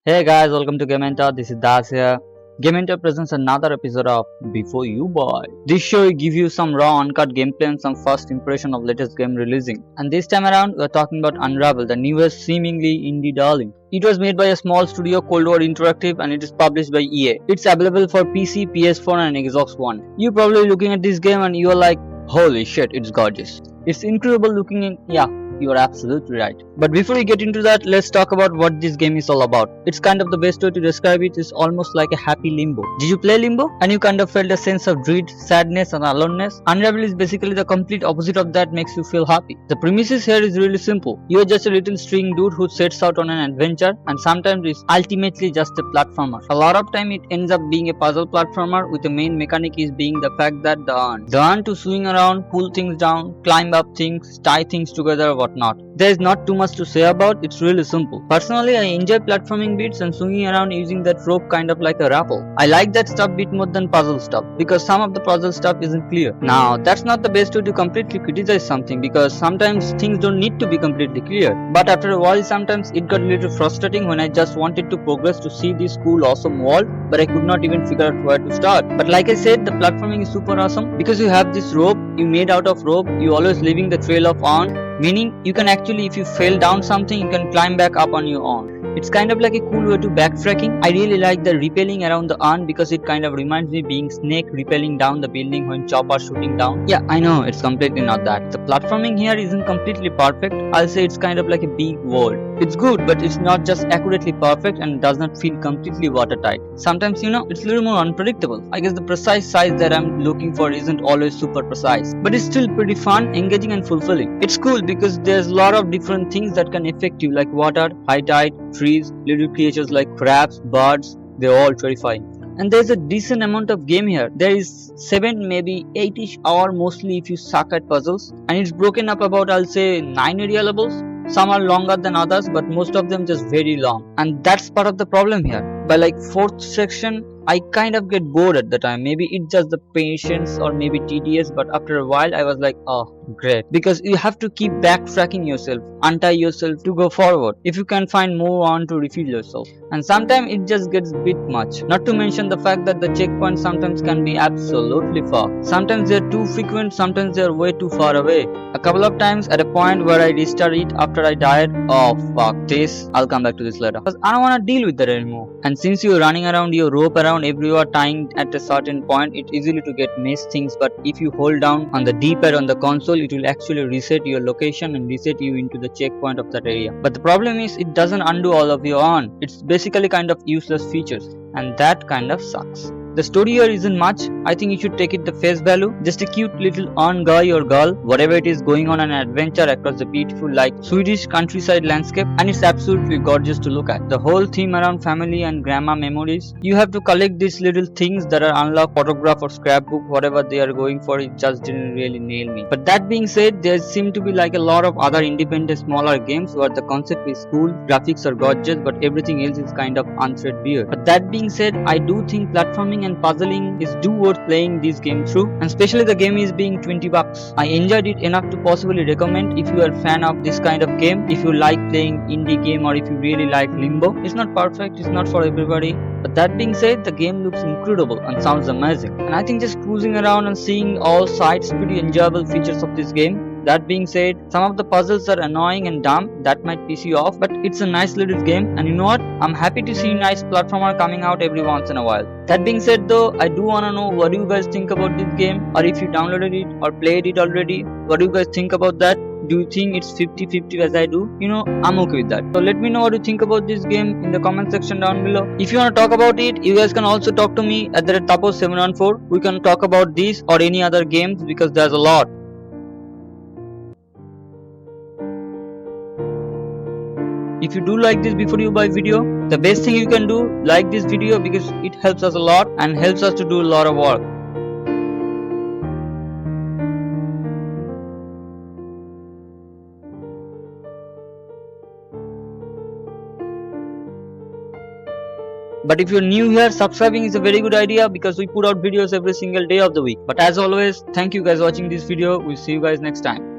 Hey guys, welcome to Gamentor. This is Das here. Gamentor presents another episode of Before You Buy. This show will give you some raw uncut gameplay and some first impression of latest game releasing. And this time around, we're talking about Unravel, the newest seemingly indie darling. It was made by a small studio coldword Interactive and it is published by EA. It's available for PC, PS4 and Xbox One. You're probably looking at this game and you're like, holy shit, it's gorgeous. It's incredible looking and yeah, you are absolutely right. But before we get into that, let's talk about what this game is all about. It's kind of the best way to describe it is almost like a happy limbo. Did you play Limbo? And you kind of felt a sense of dread, sadness and aloneness? Unravel is basically the complete opposite of that, makes you feel happy. The premises here is really simple. You are just a little string dude who sets out on an adventure and sometimes it's ultimately just a platformer. A lot of time it ends up being a puzzle platformer with the main mechanic is being the fact that the urn to swing around, pull things down, climb up things, tie things together, whatnot. There is not too much to say about, it's really simple. Personally, I enjoy platforming bits and swinging around using that rope kind of like a rapple. I like that stuff bit more than puzzle stuff because some of the puzzle stuff isn't clear. Now, that's not the best way to completely criticize something because sometimes things don't need to be completely clear. But after a while, sometimes it got a little frustrating when I just wanted to progress to see this cool awesome world, but I could not even figure out where to start. But like I said, the platforming is super awesome because you have this rope, you made out of rope, you always leaving the trail of on. Meaning you can actually, if you fell down something, you can climb back up on your own. It's kind of like a cool way to backtracking. I really like the rappelling around the urn because it kind of reminds me being Snake rappelling down the building when Chopper shooting down. Yeah, I know it's completely not that. The platforming here isn't completely perfect. I'll say it's kind of like a big world. It's good, but it's not just accurately perfect and does not feel completely watertight. Sometimes, it's a little more unpredictable. I guess the precise size that I'm looking for isn't always super precise. But it's still pretty fun, engaging and fulfilling. It's cool because there's a lot of different things that can affect you like water, high tide, trees, little creatures like crabs, birds, they're all terrifying. And there's a decent amount of game here. There is 7 maybe 8ish hour mostly if you suck at puzzles, and it's broken up about I'll say 9 area levels. Some are longer than others, but most of them just very long, and that's part of the problem here. By like 4th section I kind of get bored at the time. Maybe it's just the patience or maybe tedious, but after a while I was like, oh great, because you have to keep backtracking yourself, untie yourself to go forward if you can find more on to refill yourself, and sometimes it just gets a bit much. Not to mention the fact that the checkpoints sometimes can be absolutely far. Sometimes they're too frequent, sometimes they're way too far away. A couple of times at a point where I restarted it after I died, oh fuck this, I'll come back to this later because I don't want to deal with that anymore. And since you're running around your rope around everywhere tying at a certain point, it's easily to get missed things, but if you hold down on the D-pad on the console, it will actually reset your location and reset you into the checkpoint of that area. But the problem is it doesn't undo all of your on. It's basically kind of useless features, and that kind of sucks. The story here isn't much. I think you should take it the face value. Just a cute little on guy or girl, whatever it is, going on an adventure across the beautiful like Swedish countryside landscape, and it's absolutely gorgeous to look at. The whole theme around family and grandma memories. You have to collect these little things that are unlocked, photograph or scrapbook, whatever they are going for, it just didn't really nail me. But that being said, there seem to be like a lot of other independent smaller games where the concept is cool, graphics are gorgeous, but everything else is kind of unthreadbare. But that being said, I do think platforming and puzzling is worth playing this game through, and especially the game is being $20. I enjoyed it enough to possibly recommend if you are a fan of this kind of game, if you like playing indie game or if you really like Limbo. It's not perfect, it's not for everybody, but that being said, the game looks incredible and sounds amazing, and I think just cruising around and seeing all sides pretty enjoyable features of this game. That being said, some of the puzzles are annoying and dumb, that might piss you off, but it's a nice little game, and you know what? I'm happy to see nice platformer coming out every once in a while. That being said though, I do wanna know what do you guys think about this game, or if you downloaded it or played it already, what do you guys think about that? Do you think it's 50-50 as I do? I'm okay with that. So let me know what you think about this game in the comment section down below. If you want to talk about it, you guys can also talk to me at the Tapos714. We can talk about this or any other games because there's a lot. If you do like this before you buy video, the best thing you can do, like this video because it helps us a lot and helps us to do a lot of work. But if you're new here, subscribing is a very good idea because we put out videos every single day of the week. But as always, thank you guys watching this video. We'll see you guys next time.